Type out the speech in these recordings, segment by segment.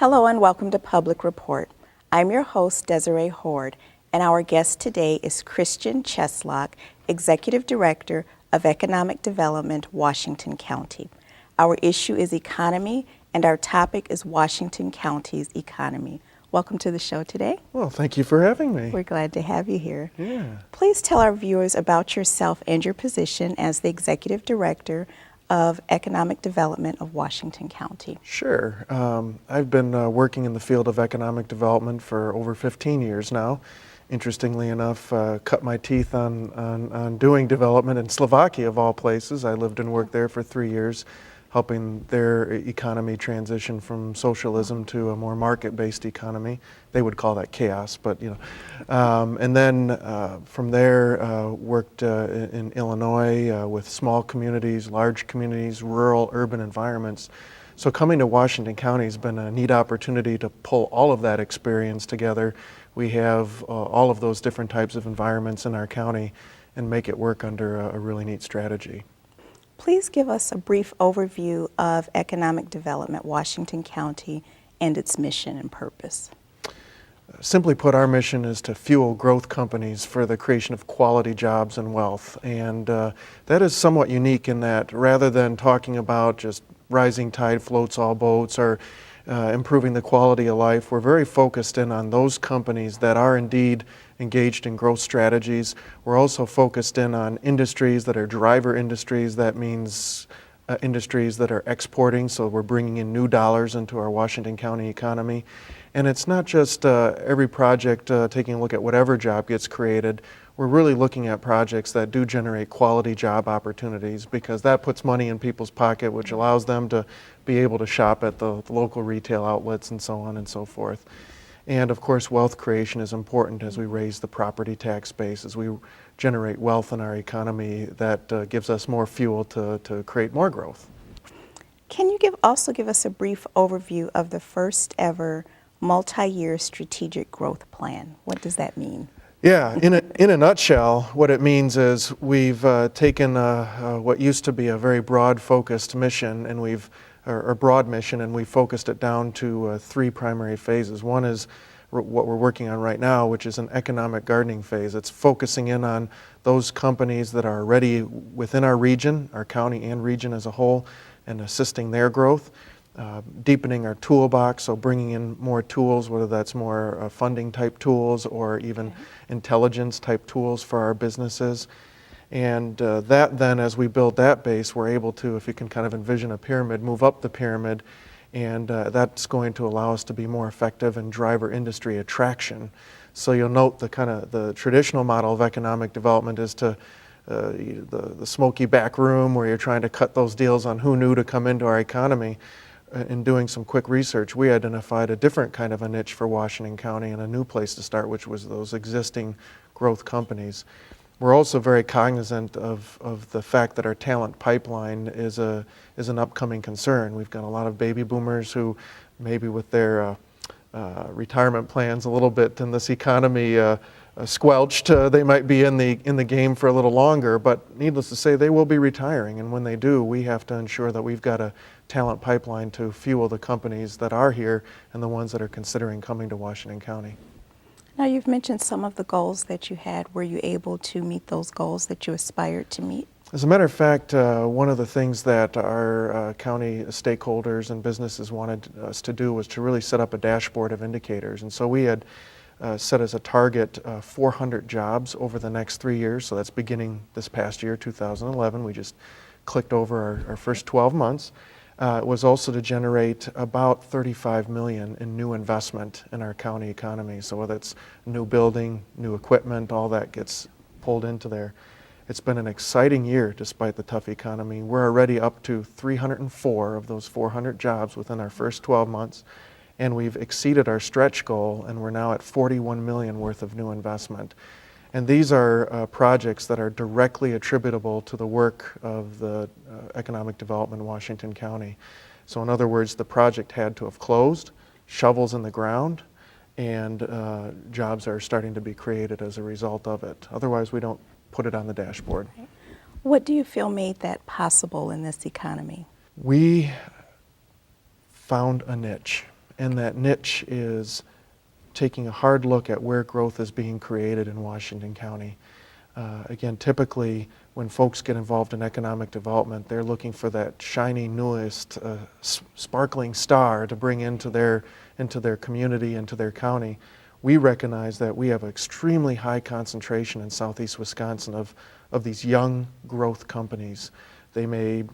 Hello and welcome to Public Report. I'm your host, Desiree Horde, and our guest today is Christian Cheslock, Executive Director of Economic Development, Washington County. Our issue is economy, and our topic is Washington County's economy. Welcome to the show today. Well, thank you for having me. We're glad to have you here. Yeah. Please tell our viewers about yourself and your position as the Executive Director of Economic Development of Washington County. Sure. I've been working in the field of economic development for over 15 years now. Interestingly enough, cut my teeth on doing development in Slovakia, of all places. I lived and worked there for 3 years, helping their economy transition from socialism to a more market-based economy. They would call that chaos, but you know. And then from there, worked in Illinois with small communities, large communities, rural, urban environments. So coming to Washington County has been a neat opportunity to pull all of that experience together. We have all of those different types of environments in our county and make it work under a really neat strategy. Please give us a brief overview of Economic Development Washington County and its mission and purpose. Simply put, our mission is to fuel growth companies for the creation of quality jobs and wealth. And that is somewhat unique in that rather than talking about just rising tide floats all boats or improving the quality of life, we're very focused in on those companies that are indeed engaged in growth strategies. We're also focused in on industries that are driver industries. That means industries that are exporting, so we're bringing in new dollars into our Washington County economy. And it's not just every project taking a look at whatever job gets created. We're really looking at projects that do generate quality job opportunities because that puts money in people's pocket, which allows them to be able to shop at the local retail outlets and so on and so forth. And of course, wealth creation is important as we raise the property tax base, as we generate wealth in our economy that gives us more fuel to create more growth. Can you also give us a brief overview of the first ever multi-year strategic growth plan? What does that mean? Yeah, in a nutshell, what it means is we've taken what used to be a very broad focused mission and we've focused it down to 3 primary phases. One is what we're working on right now, which is an economic gardening phase. It's focusing in on those companies that are already within our region, our county and region as a whole, and assisting their growth. Deepening our toolbox, so bringing in more tools, whether that's more funding type tools or even intelligence type tools for our businesses. And that then, as we build that base, we're able to, if you can kind of envision a pyramid, move up the pyramid, and that's going to allow us to be more effective in driver industry attraction. So you'll note the traditional model of economic development is to the smoky back room where you're trying to cut those deals on who knew to come into our economy. In doing some quick research, we identified a different kind of a niche for Washington County and a new place to start, which was those existing growth companies. We're also very cognizant of the fact that our talent pipeline is an upcoming concern. We've got a lot of baby boomers who maybe with their retirement plans a little bit in this economy squelched, they might be in the game for a little longer, but needless to say, they will be retiring, and when they do, we have to ensure that we've got a talent pipeline to fuel the companies that are here and the ones that are considering coming to Washington County. Now, you've mentioned some of the goals that you had. Were you able to meet those goals that you aspired to meet? As a matter of fact, one of the things that our county stakeholders and businesses wanted us to do was to really set up a dashboard of indicators, and so we had set as a target 400 jobs over the next 3 years, so that's beginning this past year, 2011. We just clicked over our first 12 months. It was also to generate about $35 million in new investment in our county economy. So whether it's new building, new equipment, all that gets pulled into there. It's been an exciting year despite the tough economy. We're already up to 304 of those 400 jobs within our first 12 months. And we've exceeded our stretch goal, and we're now at $41 million worth of new investment. And these are projects that are directly attributable to the work of the Economic Development in Washington County. So in other words, the project had to have closed, shovels in the ground, and jobs are starting to be created as a result of it. Otherwise, we don't put it on the dashboard. What do you feel made that possible in this economy? We found a niche. and that niche is taking a hard look at where growth is being created in Washington County. Again, typically when folks get involved in economic development, they're looking for that shiny, newest, sparkling star to bring into their community, into their county. We recognize that we have an extremely high concentration in southeast Wisconsin of these young growth companies. They may,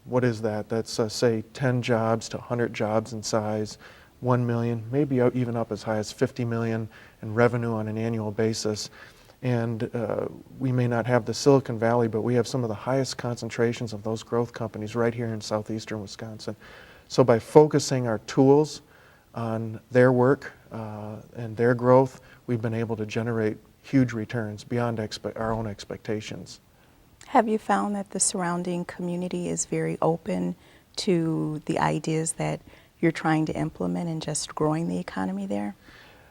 what is that? That's say 10 jobs to 100 jobs in size, 1 million, maybe even up as high as 50 million in revenue on an annual basis. And we may not have the Silicon Valley, but we have some of the highest concentrations of those growth companies right here in southeastern Wisconsin. So by focusing our tools on their work and their growth, we've been able to generate huge returns beyond our own expectations. Have you found that the surrounding community is very open to the ideas that you're trying to implement in just growing the economy there?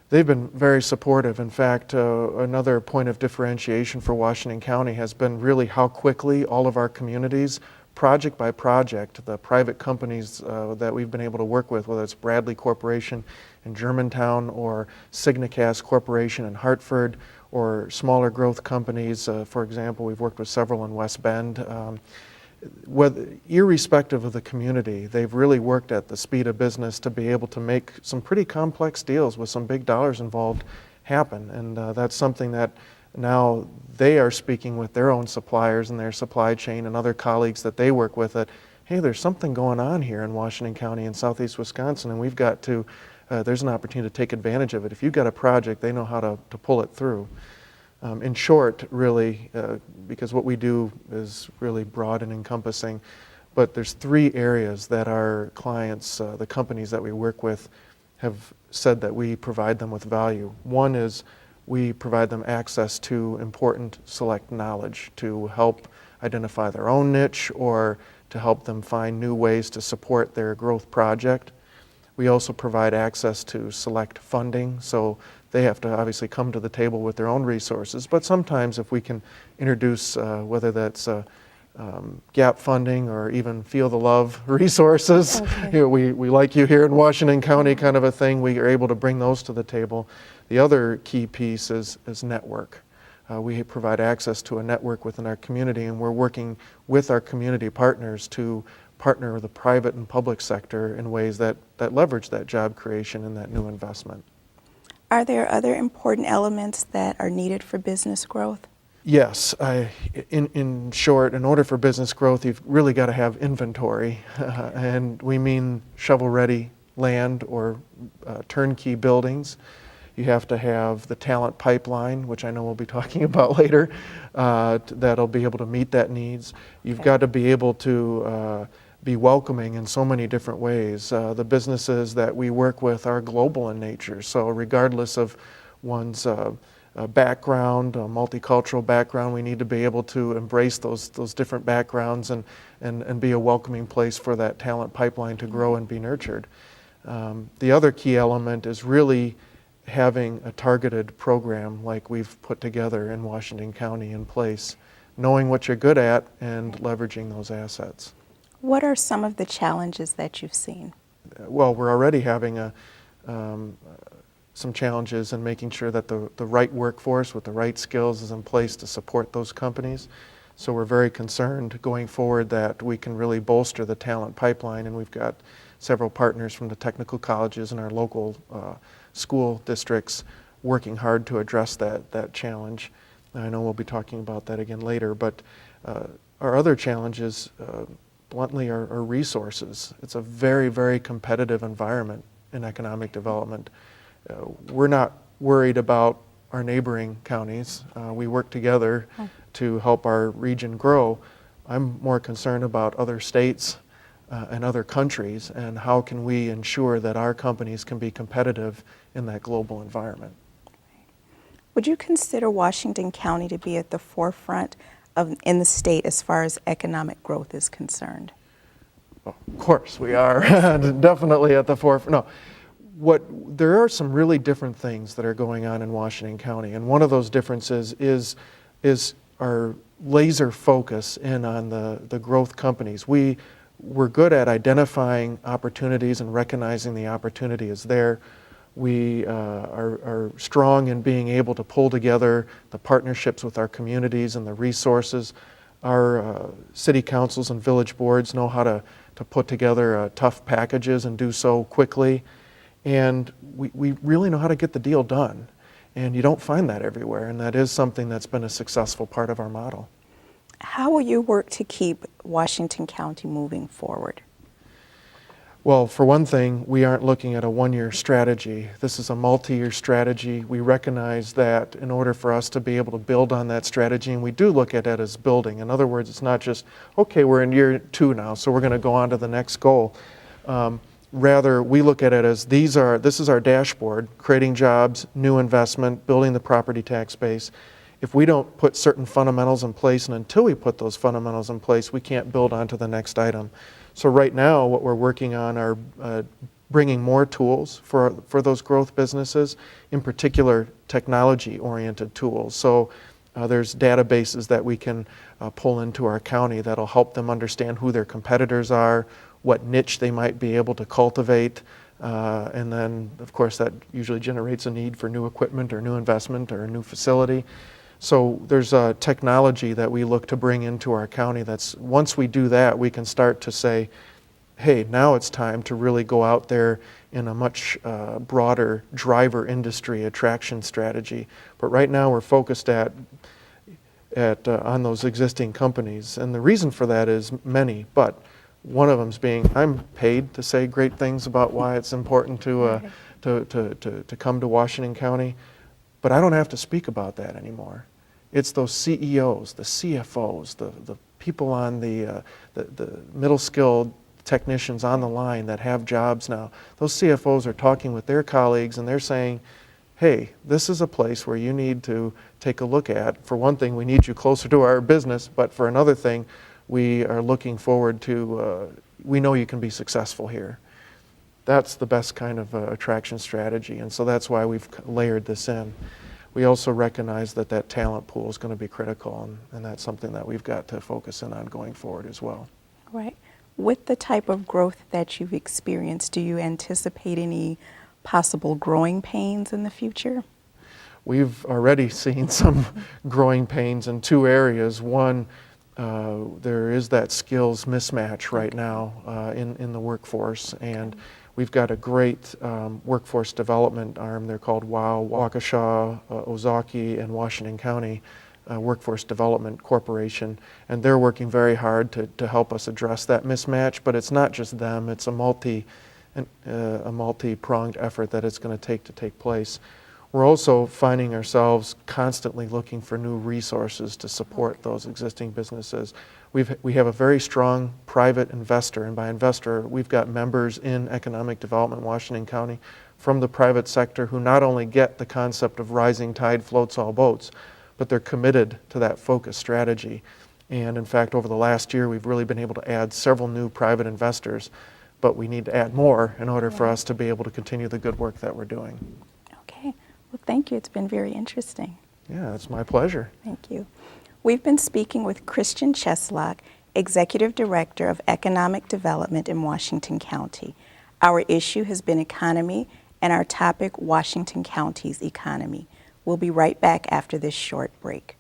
They've been very supportive. In fact, another point of differentiation for Washington County has been really how quickly all of our communities, project by project, the private companies that we've been able to work with, whether it's Bradley Corporation in Germantown or Signacast Corporation in Hartford, or smaller growth companies. For example, we've worked with several in West Bend. Irrespective of the community, they've really worked at the speed of business to be able to make some pretty complex deals with some big dollars involved happen. And that's something that now they are speaking with their own suppliers and their supply chain and other colleagues that they work with that, hey, there's something going on here in Washington County and southeast Wisconsin, and we've got to, there's an opportunity to take advantage of it. If you've got a project, they know how to pull it through. In short, really, because what we do is really broad and encompassing, but there's 3 areas that our clients, the companies that we work with, have said that we provide them with value. One is we provide them access to important select knowledge to help identify their own niche or to help them find new ways to support their growth project. We also provide access to select funding, so they have to obviously come to the table with their own resources, but sometimes if we can introduce, whether that's gap funding or even feel the love resources, okay. We like you here in Washington County kind of a thing, we are able to bring those to the table. The other key piece is network. We provide access to a network within our community, and we're working with our community partners to partner with the private and public sector in ways that leverage that job creation and that new investment. Are there other important elements that are needed for business growth? Yes. In short, in order for business growth, you've really got to have inventory. And we mean shovel-ready land or turnkey buildings. You have to have the talent pipeline, which I know we'll be talking about later, that'll be able to meet that needs. You've got to be able to be welcoming in so many different ways. The businesses that we work with are global in nature, so regardless of one's background, multicultural background, we need to be able to embrace those different backgrounds and be a welcoming place for that talent pipeline to grow and be nurtured. The other key element is really having a targeted program like we've put together in Washington County in place, knowing what you're good at and leveraging those assets. What are some of the challenges that you've seen? Well, we're already having some challenges in making sure that the right workforce with the right skills is in place to support those companies. So we're very concerned going forward that we can really bolster the talent pipeline, and we've got several partners from the technical colleges and our local school districts working hard to address that challenge. And I know we'll be talking about that again later, but our other challenges bluntly are resources. It's a very, very competitive environment in economic development. We're not worried about our neighboring counties. We work together to help our region grow. I'm more concerned about other states and other countries and how can we ensure that our companies can be competitive in that global environment. Would you consider Washington County to be at the forefront in the state as far as economic growth is concerned? Well, of course we are definitely at the forefront. No, there are some really different things that are going on in Washington County, and one of those differences is our laser focus in on the growth companies. We we're good at identifying opportunities and recognizing the opportunity is there. We are strong in being able to pull together the partnerships with our communities and the resources. Our city councils and village boards know how to put together tough packages and do so quickly. And we really know how to get the deal done. And you don't find that everywhere, and that is something that's been a successful part of our model. How will you work to keep Washington County moving forward? Well, for one thing, we aren't looking at a one-year strategy. This is a multi-year strategy. We recognize that in order for us to be able to build on that strategy, and we do look at it as building. In other words, it's not just, okay, we're in year 2 now, so we're going to go on to the next goal. Rather, we look at it as this is our dashboard, creating jobs, new investment, building the property tax base. If we don't put certain fundamentals in place, and until we put those fundamentals in place, we can't build on to the next item. So right now, what we're working on are bringing more tools for those growth businesses, in particular technology-oriented tools. So there's databases that we can pull into our county that'll help them understand who their competitors are, what niche they might be able to cultivate, and then, of course, that usually generates a need for new equipment or new investment or a new facility. So there's a technology that we look to bring into our county that's, once we do that, we can start to say, hey, now it's time to really go out there in a much broader driver industry attraction strategy. But right now we're focused on those existing companies. And the reason for that is many, but one of them is being, I'm paid to say great things about why it's important to come to Washington County, but I don't have to speak about that anymore. It's those CEOs, the CFOs, the people on the middle-skilled technicians on the line that have jobs now. Those CFOs are talking with their colleagues and they're saying, hey, this is a place where you need to take a look at. For one thing, we need you closer to our business, but for another thing, we are looking forward to, we know you can be successful here. That's the best kind of attraction strategy, and so that's why we've layered this in. We also recognize that that talent pool is going to be critical, and that's something that we've got to focus in on going forward as well. Right. With the type of growth that you've experienced, do you anticipate any possible growing pains in the future? We've already seen some growing pains in 2 areas. One, there is that skills mismatch right now in the workforce, and we've got a great workforce development arm. They're called WOW, Waukesha, Ozaukee, and Washington County Workforce Development Corporation, and they're working very hard to help us address that mismatch. But it's not just them; it's a multi-pronged effort that it's going to take place. We're also finding ourselves constantly looking for new resources to support those existing businesses. We have a very strong private investor, and by investor, we've got members in economic development in Washington County from the private sector who not only get the concept of rising tide floats all boats, but they're committed to that focused strategy. And in fact, over the last year, we've really been able to add several new private investors, but we need to add more in order for us to be able to continue the good work that we're doing. Okay. Well, thank you. It's been very interesting. Yeah, it's my pleasure. Thank you. We've been speaking with Christian Cheslock, Executive Director of Economic Development in Washington County. Our issue has been economy, and our topic, Washington County's economy. We'll be right back after this short break.